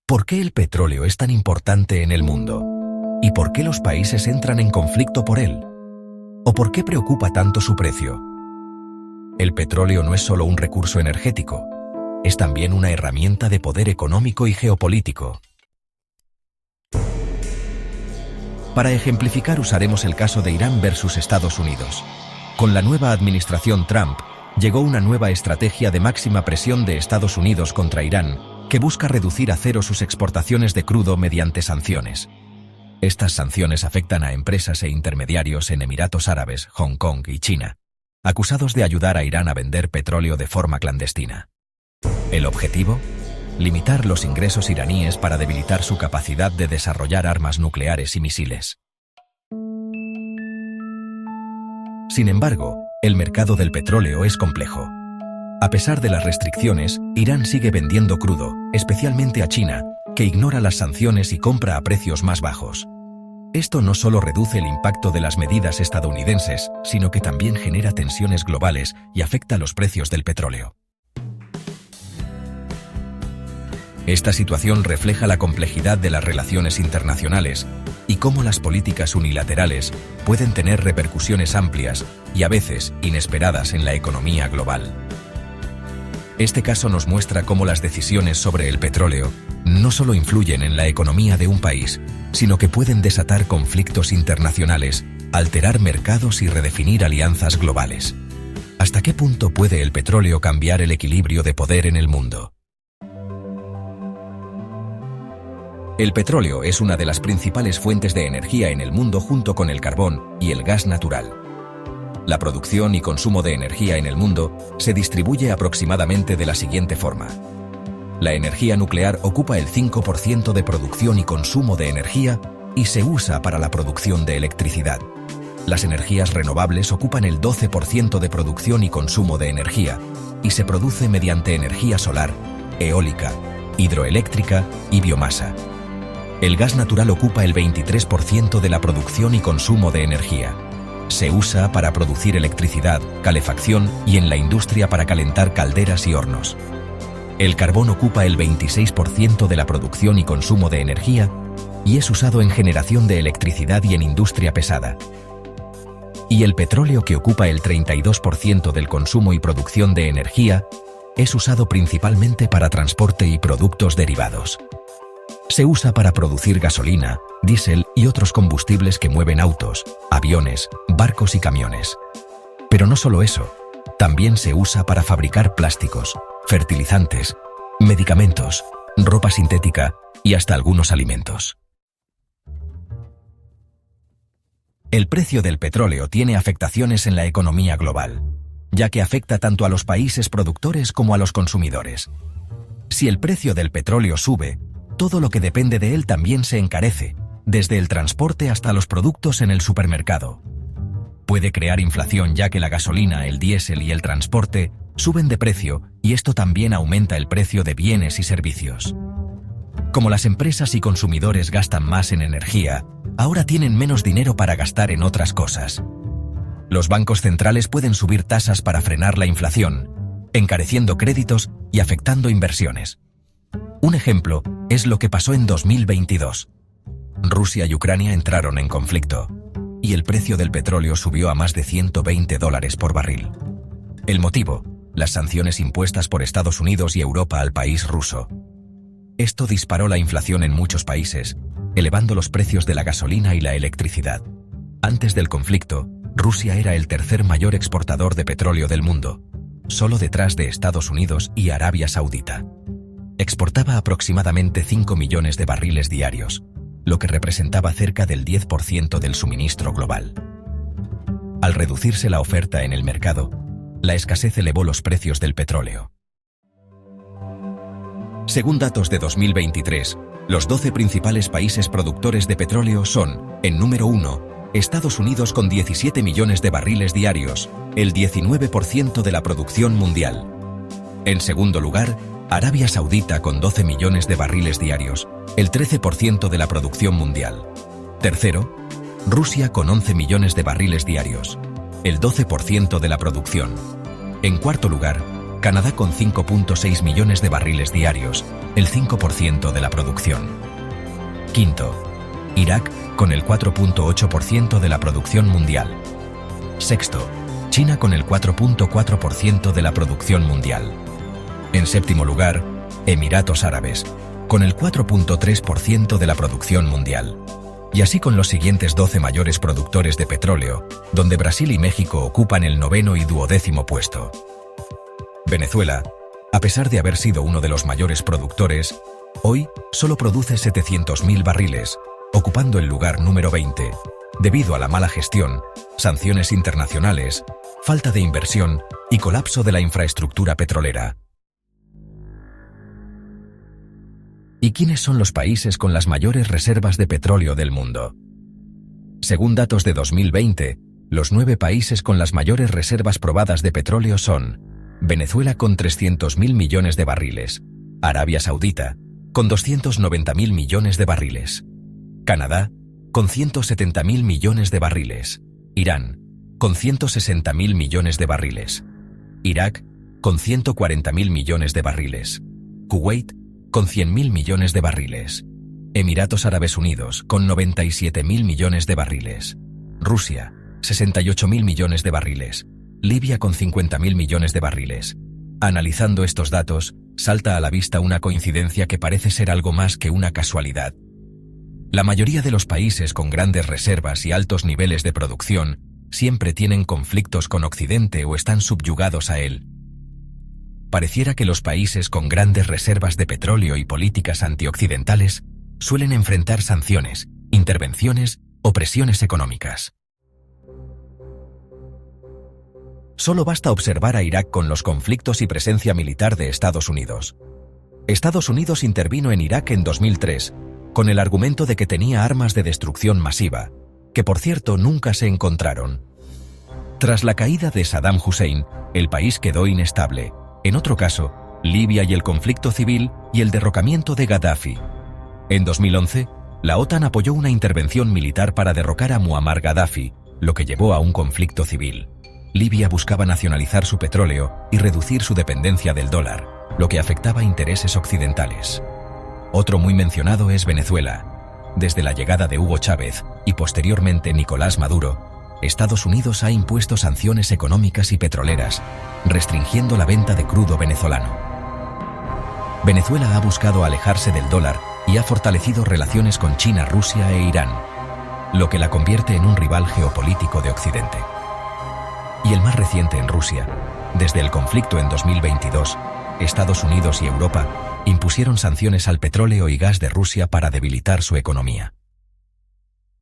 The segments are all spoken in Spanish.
¿Por qué el petróleo es tan importante en el mundo? ¿Y por qué los países entran en conflicto por él? ¿O por qué preocupa tanto su precio? El petróleo no es solo un recurso energético, es también una herramienta de poder económico y geopolítico. Para ejemplificar usaremos el caso de Irán versus Estados Unidos. Con la nueva administración Trump, llegó una nueva estrategia de máxima presión de Estados Unidos contra Irán, que busca reducir a cero sus exportaciones de crudo mediante sanciones. Estas sanciones afectan a empresas e intermediarios en Emiratos Árabes, Hong Kong y China, acusados de ayudar a Irán a vender petróleo de forma clandestina. ¿El objetivo? Limitar los ingresos iraníes para debilitar su capacidad de desarrollar armas nucleares y misiles. Sin embargo, el mercado del petróleo es complejo. A pesar de las restricciones, Irán sigue vendiendo crudo, especialmente a China, que ignora las sanciones y compra a precios más bajos. Esto no solo reduce el impacto de las medidas estadounidenses, sino que también genera tensiones globales y afecta los precios del petróleo. Esta situación refleja la complejidad de las relaciones internacionales y cómo las políticas unilaterales pueden tener repercusiones amplias y a veces inesperadas en la economía global. Este caso nos muestra cómo las decisiones sobre el petróleo no solo influyen en la economía de un país, sino que pueden desatar conflictos internacionales, alterar mercados y redefinir alianzas globales. ¿Hasta qué punto puede el petróleo cambiar el equilibrio de poder en el mundo? El petróleo es una de las principales fuentes de energía en el mundo junto con el carbón y el gas natural. La producción y consumo de energía en el mundo se distribuye aproximadamente de la siguiente forma. La energía nuclear ocupa el 5% de producción y consumo de energía y se usa para la producción de electricidad. Las energías renovables ocupan el 12% de producción y consumo de energía y se produce mediante energía solar, eólica, hidroeléctrica y biomasa. El gas natural ocupa el 23% de la producción y consumo de energía. Se usa para producir electricidad, calefacción y en la industria para calentar calderas y hornos. El carbón ocupa el 26% de la producción y consumo de energía y es usado en generación de electricidad y en industria pesada. Y el petróleo, que ocupa el 32% del consumo y producción de energía, es usado principalmente para transporte y productos derivados. Se usa para producir gasolina, diésel y otros combustibles que mueven autos, aviones, barcos y camiones. Pero no solo eso, también se usa para fabricar plásticos, fertilizantes, medicamentos, ropa sintética y hasta algunos alimentos. El precio del petróleo tiene afectaciones en la economía global, ya que afecta tanto a los países productores como a los consumidores. Si el precio del petróleo sube, todo lo que depende de él también se encarece, desde el transporte hasta los productos en el supermercado. Puede crear inflación, ya que la gasolina, el diésel y el transporte suben de precio y esto también aumenta el precio de bienes y servicios. Como las empresas y consumidores gastan más en energía, ahora tienen menos dinero para gastar en otras cosas. Los bancos centrales pueden subir tasas para frenar la inflación, encareciendo créditos y afectando inversiones. Un ejemplo es lo que pasó en 2022. Rusia y Ucrania entraron en conflicto, y el precio del petróleo subió a más de $120 por barril. El motivo: las sanciones impuestas por Estados Unidos y Europa al país ruso. Esto disparó la inflación en muchos países, elevando los precios de la gasolina y la electricidad. Antes del conflicto, Rusia era el tercer mayor exportador de petróleo del mundo, solo detrás de Estados Unidos y Arabia Saudita. Exportaba aproximadamente 5 millones de barriles diarios, lo que representaba cerca del 10% del suministro global. Al reducirse la oferta en el mercado, la escasez elevó los precios del petróleo. Según datos de 2023, los 12 principales países productores de petróleo son, en número 1, Estados Unidos con 17 millones de barriles diarios, el 19% de la producción mundial. En segundo lugar, Arabia Saudita con 12 millones de barriles diarios, el 13% de la producción mundial. Tercero, Rusia con 11 millones de barriles diarios, el 12% de la producción. En cuarto lugar, Canadá con 5.6 millones de barriles diarios, el 5% de la producción. Quinto, Irak, con el 4.8% de la producción mundial. Sexto, China con el 4.4% de la producción mundial. En séptimo lugar, Emiratos Árabes, con el 4.3% de la producción mundial. Y así con los siguientes 12 mayores productores de petróleo, donde Brasil y México ocupan el 9º y 12º puesto. Venezuela, a pesar de haber sido uno de los mayores productores, hoy solo produce 700.000 barriles, ocupando el lugar número 20, debido a la mala gestión, sanciones internacionales, falta de inversión y colapso de la infraestructura petrolera. ¿Y quiénes son los países con las mayores reservas de petróleo del mundo? Según datos de 2020, los 9 países con las mayores reservas probadas de petróleo son Venezuela con 300.000 millones de barriles, Arabia Saudita con 290.000 millones de barriles, Canadá con 170.000 millones de barriles, Irán con 160.000 millones de barriles, Irak con 140.000 millones de barriles, Kuwait con 100.000 millones de barriles, Emiratos Árabes Unidos con 97.000 millones de barriles, Rusia 68.000 millones de barriles, Libia con 50.000 millones de barriles. Analizando estos datos, salta a la vista una coincidencia que parece ser algo más que una casualidad. La mayoría de los países con grandes reservas y altos niveles de producción siempre tienen conflictos con Occidente o están subyugados a él. Pareciera que los países con grandes reservas de petróleo y políticas antioccidentales suelen enfrentar sanciones, intervenciones o presiones económicas. Solo basta observar a Irak con los conflictos y presencia militar de Estados Unidos. Estados Unidos intervino en Irak en 2003, con el argumento de que tenía armas de destrucción masiva, que por cierto nunca se encontraron. Tras la caída de Saddam Hussein, el país quedó inestable. En otro caso, Libia y el conflicto civil y el derrocamiento de Gaddafi. En 2011, la OTAN apoyó una intervención militar para derrocar a Muammar Gaddafi, lo que llevó a un conflicto civil. Libia buscaba nacionalizar su petróleo y reducir su dependencia del dólar, lo que afectaba intereses occidentales. Otro muy mencionado es Venezuela. Desde la llegada de Hugo Chávez y posteriormente Nicolás Maduro, Estados Unidos ha impuesto sanciones económicas y petroleras, restringiendo la venta de crudo venezolano. Venezuela ha buscado alejarse del dólar y ha fortalecido relaciones con China, Rusia e Irán, lo que la convierte en un rival geopolítico de Occidente. Y el más reciente en Rusia, desde el conflicto en 2022, Estados Unidos y Europa impusieron sanciones al petróleo y gas de Rusia para debilitar su economía.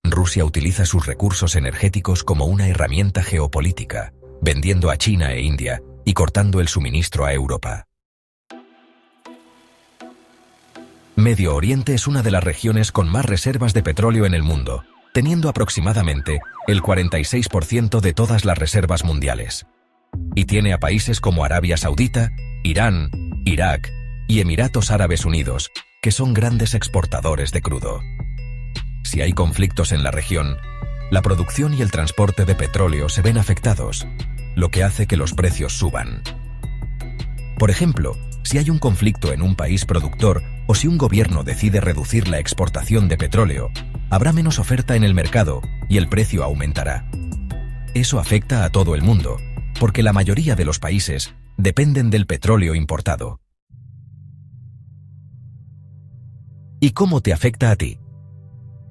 Rusia utiliza sus recursos energéticos como una herramienta geopolítica, vendiendo a China e India y cortando el suministro a Europa. Medio Oriente es una de las regiones con más reservas de petróleo en el mundo, teniendo aproximadamente el 46% de todas las reservas mundiales. Y tiene a países como Arabia Saudita, Irán, Irak y Emiratos Árabes Unidos, que son grandes exportadores de crudo. Si hay conflictos en la región, la producción y el transporte de petróleo se ven afectados, lo que hace que los precios suban. Por ejemplo, si hay un conflicto en un país productor o si un gobierno decide reducir la exportación de petróleo, habrá menos oferta en el mercado y el precio aumentará. Eso afecta a todo el mundo, porque la mayoría de los países dependen del petróleo importado. ¿Y cómo te afecta a ti?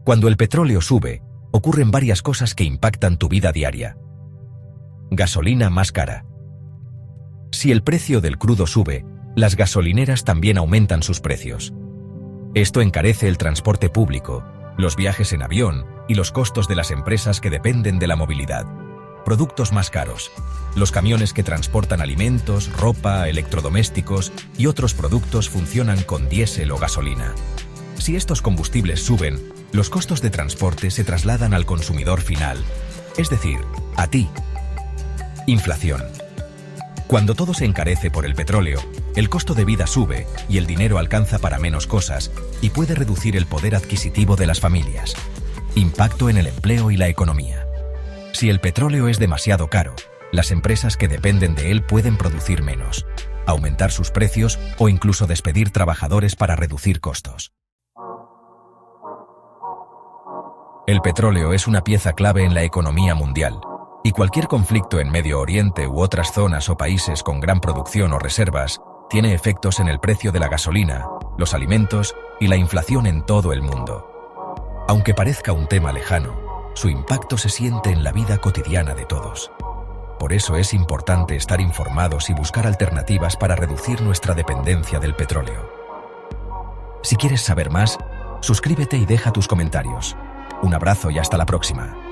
Cuando el petróleo sube, ocurren varias cosas que impactan tu vida diaria. Gasolina más cara. Si el precio del crudo sube, las gasolineras también aumentan sus precios. Esto encarece el transporte público, los viajes en avión y los costos de las empresas que dependen de la movilidad. Productos más caros. Los camiones que transportan alimentos, ropa, electrodomésticos y otros productos funcionan con diésel o gasolina. Si estos combustibles suben, los costos de transporte se trasladan al consumidor final, es decir, a ti. Inflación. Cuando todo se encarece por el petróleo, el costo de vida sube y el dinero alcanza para menos cosas y puede reducir el poder adquisitivo de las familias. Impacto en el empleo y la economía. Si el petróleo es demasiado caro, las empresas que dependen de él pueden producir menos. aumentar sus precios o incluso despedir trabajadores para reducir costos. El petróleo es una pieza clave en la economía mundial, y cualquier conflicto en Medio Oriente u otras zonas o países con gran producción o reservas tiene efectos en el precio de la gasolina, los alimentos y la inflación en todo el mundo. Aunque parezca un tema lejano, su impacto se siente en la vida cotidiana de todos. Por eso es importante estar informados y buscar alternativas para reducir nuestra dependencia del petróleo. Si quieres saber más, suscríbete y deja tus comentarios. Un abrazo y hasta la próxima.